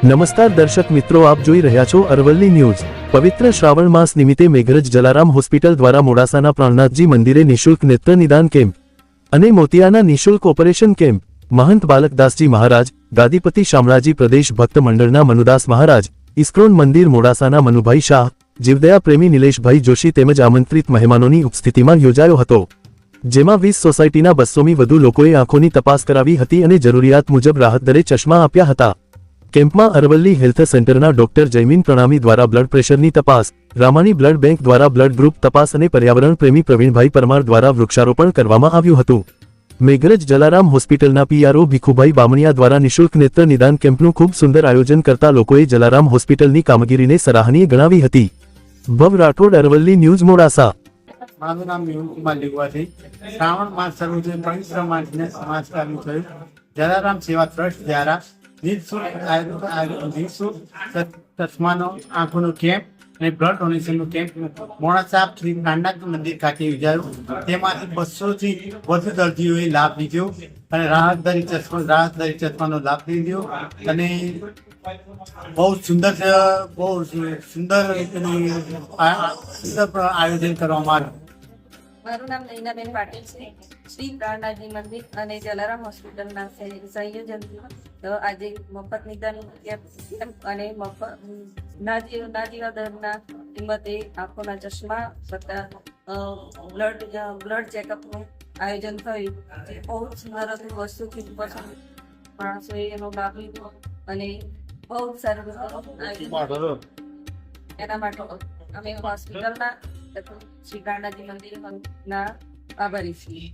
નમસ્કાર દર્શક મિત્રો, આપ જોઈ રહ્યા છો અરવલ્લી ન્યૂઝ। પવિત્ર શ્રાવણ માસ નિમિત્તે મેઘરજ જલારામ હોસ્પિટલ દ્વારા મોડાસાના પ્રાણનાથજી મંદિરે નિઃશુલ્ક નેત્ર નિદાન કેમ્પ અને મોતિયાના નિઃશુલ્ક ઓપરેશન કેમ્પ મહંત બાલકદાસજી મહારાજ, ગાદીપતિ શામળાજી પ્રદેશ ભક્ત મંડળના મનુદાસ મહારાજ, ઇસ્કોન મંદિર મોડાસાના મનુભાઈ શાહ, જીવદયા પ્રેમી નિલેશભાઈ જોશી તેમજ આમંત્રિત મહેમાનોની ઉપસ્થિતિમાં યોજાયો હતો, જેમાં 20 સોસાયટીના 200મી વધુ લોકોએ આંખોની તપાસ કરાવી હતી અને જરૂરિયાત મુજબ રાહત દરે ચશ્મા આપ્યા હતા। કેમ્પમાં અરવલ્લી હેલ્થ સેન્ટરના ડોક્ટર જયમીન પ્રણામી દ્વારા બ્લડ પ્રેશરની તપાસ, રામાણી બ્લડ બેંક દ્વારા બ્લડ ગ્રુપ તપાસ અને પર્યાવરણ પ્રેમી પ્રવીણભાઈ પરમાર દ્વારા વૃક્ષારોપણ કરવામાં આવ્યું હતું। મેઘરજ જલારામ હોસ્પિટલના પીઆરઓ ભીખુભાઈ બામણિયા દ્વારા નિઃશુલ્ક નેત્ર નિદાન કેમ્પનું ખૂબ સુંદર આયોજન કરતા લોકોએ જલારામ હોસ્પિટલની કામગીરીને સરાહનીય ગણાવી હતી। ભવ રાઠોડ, અરવલ્લી ન્યૂઝ, મોડાસા। મારું નામ મેહુલકુમાર લેવા છે। શ્રાવણ માસ શરૂ છે, પવિત્ર માસને સમાજ ચાલુ થયું। જલારામ સેવા ટ્રસ્ટ દ્વારા નિઃશુલ્ક ચશ્માનો આંખોનો કેમ્પ અને બ્લડ ડોનેશનનો કેમ્પ મોડાસા શ્રી પ્રાણનાથ મંદિર ખાતે યોજાયો। તેમાંથી 200 થી વધુ દર્દીઓએ લાભ લીધો અને રાહત દરે ચશ્માનો લાભ લીધો અને બહુ સુંદર આયોજન કરવામાં આવ્યું। મારું નામ નૈનાબેન પાટીલ છે। શ્રી પ્રાણનાથજી મંદિર અને જલારામ હોસ્પિટલના સંયોજનથી આજે મફત નિદાન કેમ્પ અને મફત નાજીવા દરના કિંમતે આંખોના ચશ્મા તથા બ્લડ ચેકઅપનું આયોજન થયું। બહુ સુંદર હતું, વસ્તુથી માણસોએ એનો લાભ લીધો અને બહુ સારું એના માટે અમે હોસ્પિટલના શ્રી પ્રાણનાથજી મંદિરના આભારી છીએ।